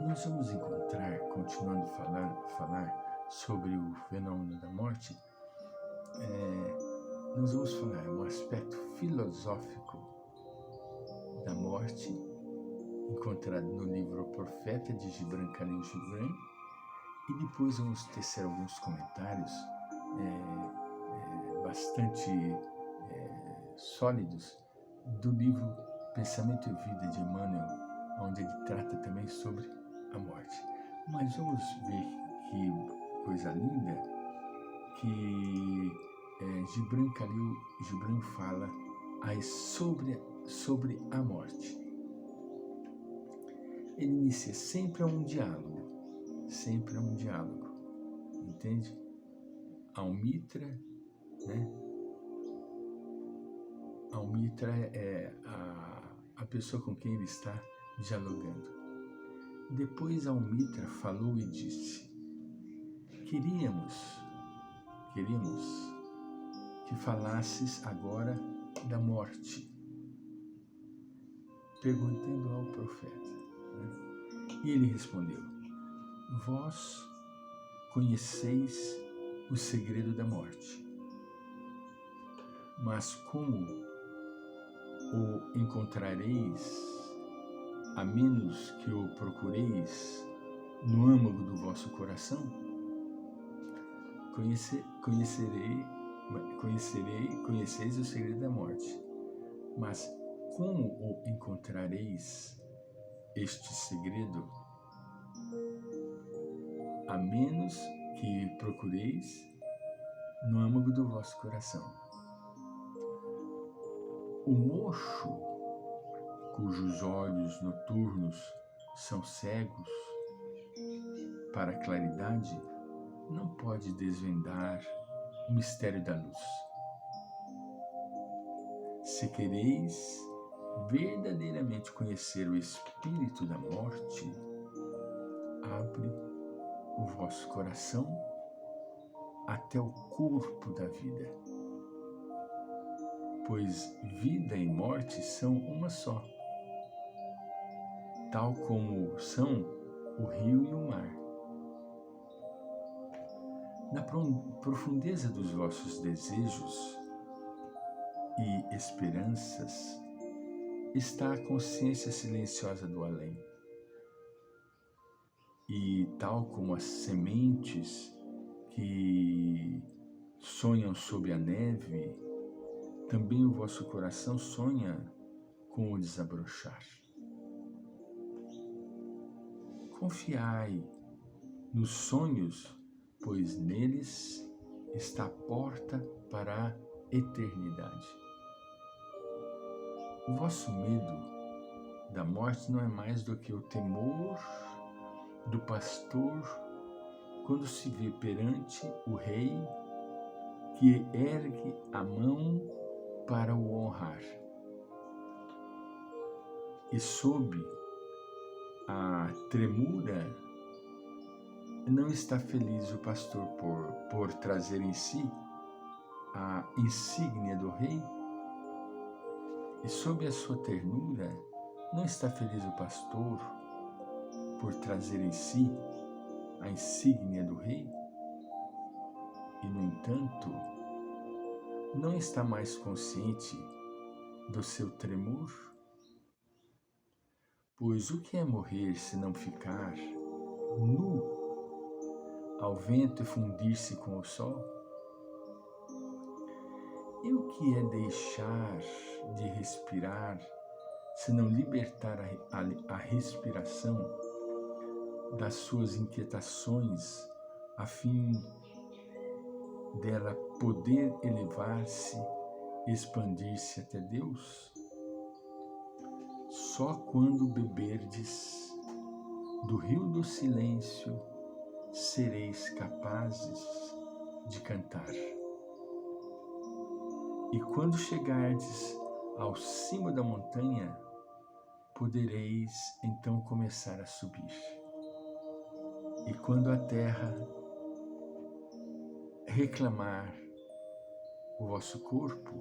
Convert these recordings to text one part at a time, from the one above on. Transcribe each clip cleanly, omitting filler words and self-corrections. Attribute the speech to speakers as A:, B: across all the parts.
A: nós vamos encontrar, continuando a falar sobre o fenômeno da morte, nós vamos falar um aspecto filosófico da morte, encontrado no livro O Profeta, de Gibran Khalil Gibran, e depois vamos tecer alguns comentários bastante sólidos do livro Pensamento e Vida, de Emmanuel, onde ele trata também sobre a morte. Mas vamos ver que coisa linda que Gibran Khalil Gibran fala aí sobre a morte. Ele inicia sempre um diálogo, entende? Almitra, né? Almitra é a pessoa com quem ele está dialogando. Depois Almitra falou e disse: Queríamos que falasses agora da morte, perguntando ao profeta. Né? E ele respondeu: Vós conheceis o segredo da morte, mas como o encontrareis, a menos que o procureis no âmago do vosso coração? Conheceis o segredo da morte, mas como o encontrareis este segredo, a menos que procureis no âmago do vosso coração? O mocho, cujos olhos noturnos são cegos para a claridade, não pode desvendar o mistério da luz. Se quereis verdadeiramente conhecer o espírito da morte, abre o vosso coração até o corpo da vida, pois vida e morte são uma só, tal como são o rio e o mar. Na profundeza dos vossos desejos e esperanças está a consciência silenciosa do além. E tal como as sementes que sonham sob a neve, também o vosso coração sonha com o desabrochar. Confiai nos sonhos, pois neles está a porta para a eternidade. O vosso medo da morte não é mais do que o temor do pastor quando se vê perante o rei que ergue a mão para o honrar. E sob a tremura não está feliz o pastor por trazer em si a insígnia do rei? E sob a sua ternura não está feliz o pastor por trazer em si a insígnia do rei? E, no entanto, não está mais consciente do seu tremor? Pois o que é morrer se não ficar nu ao vento e fundir-se com o sol? E o que é deixar de respirar se não libertar a respiração das suas inquietações, a fim dela poder elevar-se, expandir-se até Deus? Só quando beberdes do rio do silêncio sereis capazes de cantar. E quando chegardes ao cimo da montanha, podereis então começar a subir. E quando a terra reclamar o vosso corpo,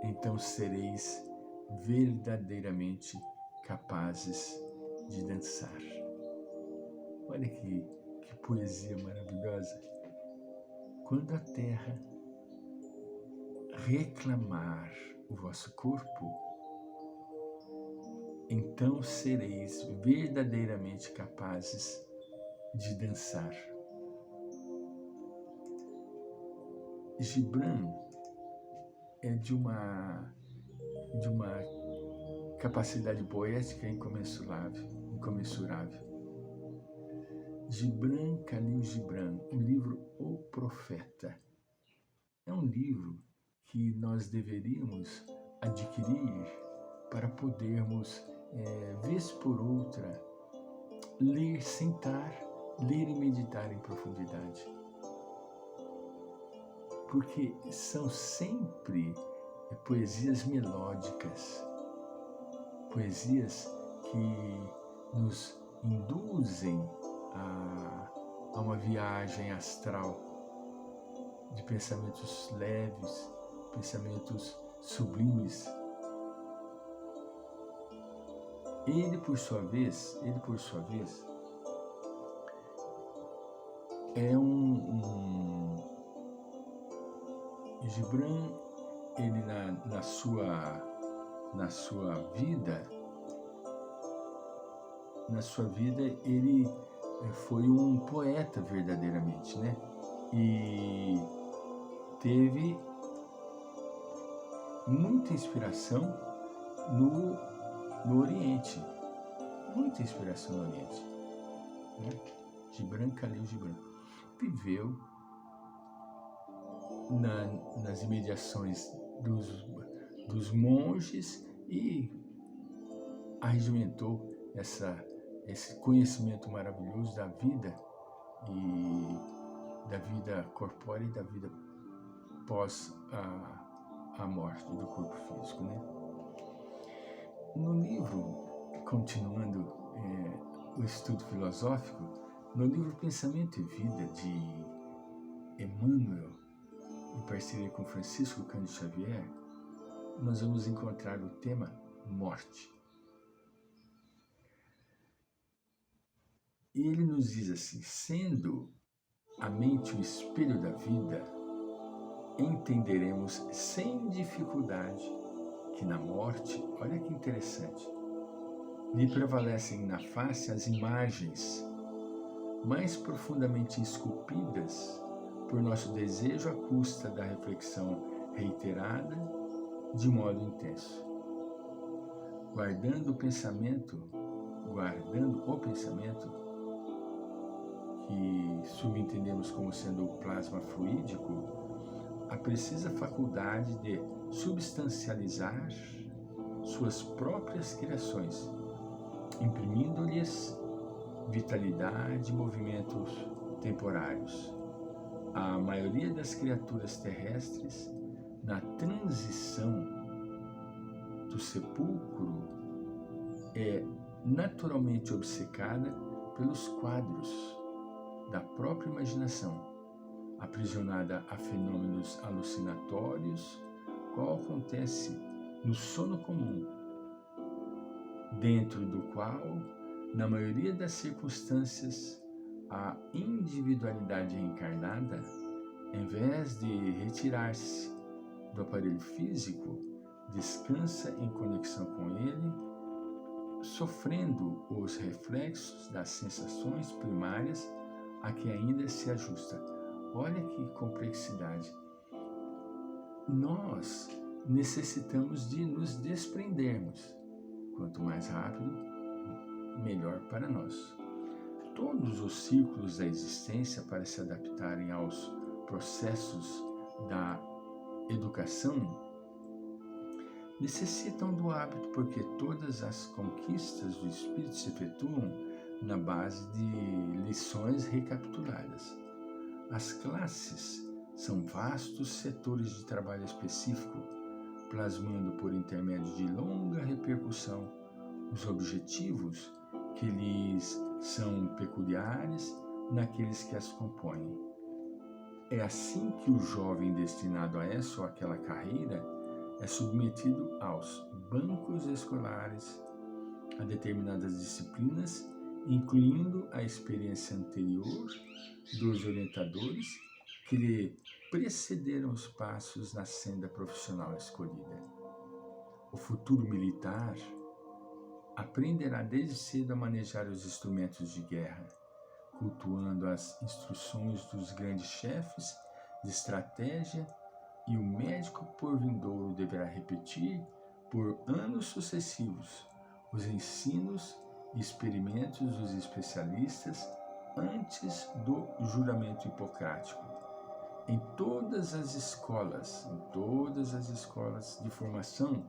A: então sereis verdadeiramente capazes de dançar. Olha que poesia maravilhosa. Quando a terra reclamar o vosso corpo, então sereis verdadeiramente capazes de dançar. Gibran é de uma capacidade poética incomensurável. Gibran Khalil Gibran, o livro O Profeta. É um livro que nós deveríamos adquirir para podermos, vez por outra, ler, sentar, ler e meditar em profundidade. Porque são sempre poesias melódicas, poesias que nos induzem a uma viagem astral de pensamentos leves, pensamentos sublimes. Ele por sua vez, é Gibran, ele na sua vida, ele foi um poeta verdadeiramente, né? E teve muita inspiração no Oriente, né? Gibran Khalil Gibran viveu nas imediações dos monges e arregimentou esse conhecimento maravilhoso da vida e da vida corpórea e da vida pós a morte do corpo físico, né? No livro, continuando o estudo filosófico, no livro Pensamento e Vida de Emmanuel, em parceria com Francisco Cândido Xavier, nós vamos encontrar o tema morte. E ele nos diz assim: sendo a mente o espelho da vida, entenderemos sem dificuldade que na morte, olha que interessante, lhe prevalecem na face as imagens mais profundamente esculpidas por nosso desejo à custa da reflexão reiterada de modo intenso. Guardando o pensamento, que subentendemos como sendo o plasma fluídico, a precisa faculdade de substancializar suas próprias criações, imprimindo-lhes vitalidade e movimentos temporários. A maioria das criaturas terrestres, na transição do sepulcro, é naturalmente obcecada pelos quadros da própria imaginação, aprisionada a fenômenos alucinatórios, qual acontece no sono comum, dentro do qual, na maioria das circunstâncias, a individualidade reencarnada, em vez de retirar-se do aparelho físico, descansa em conexão com ele, sofrendo os reflexos das sensações primárias a que ainda se ajusta. Olha que complexidade. Nós necessitamos de nos desprendermos. Quanto mais rápido, melhor para nós. Todos os círculos da existência, para se adaptarem aos processos da educação, necessitam do hábito, porque todas as conquistas do espírito se efetuam na base de lições recapituladas. As classes são vastos setores de trabalho específico, plasmando por intermédio de longa repercussão os objetivos que lhes são peculiares naqueles que as compõem. É assim que o jovem destinado a essa ou aquela carreira é submetido aos bancos escolares, a determinadas disciplinas, incluindo a experiência anterior dos orientadores que lhe precederam os passos na senda profissional escolhida. O futuro militar aprenderá desde cedo a manejar os instrumentos de guerra, cultuando as instruções dos grandes chefes de estratégia, e o médico por vindouro deverá repetir por anos sucessivos os ensinos e experimentos dos especialistas antes do juramento hipocrático. Em todas as escolas de formação,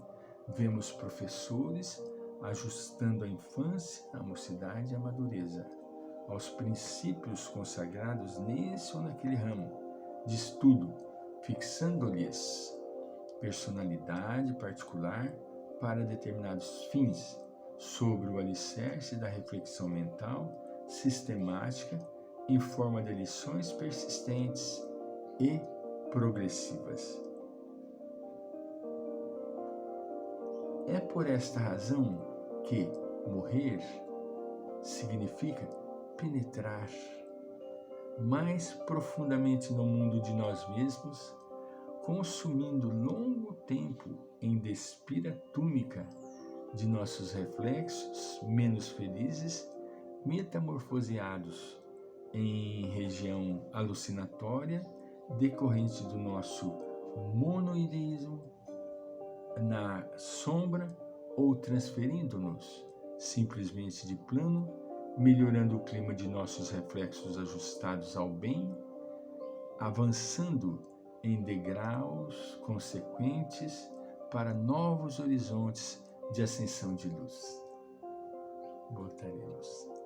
A: vemos professores ajustando a infância, a mocidade e a madureza aos princípios consagrados nesse ou naquele ramo de estudo, fixando-lhes personalidade particular para determinados fins, sobre o alicerce da reflexão mental sistemática em forma de lições persistentes e progressivas. É por esta razão que morrer significa penetrar mais profundamente no mundo de nós mesmos, consumindo longo tempo em despir a túnica de nossos reflexos menos felizes, metamorfoseados em região alucinatória decorrente do nosso monoideísmo na sombra, ou transferindo-nos simplesmente de plano, melhorando o clima de nossos reflexos ajustados ao bem, avançando em degraus consequentes para novos horizontes de ascensão de luz. Voltaremos.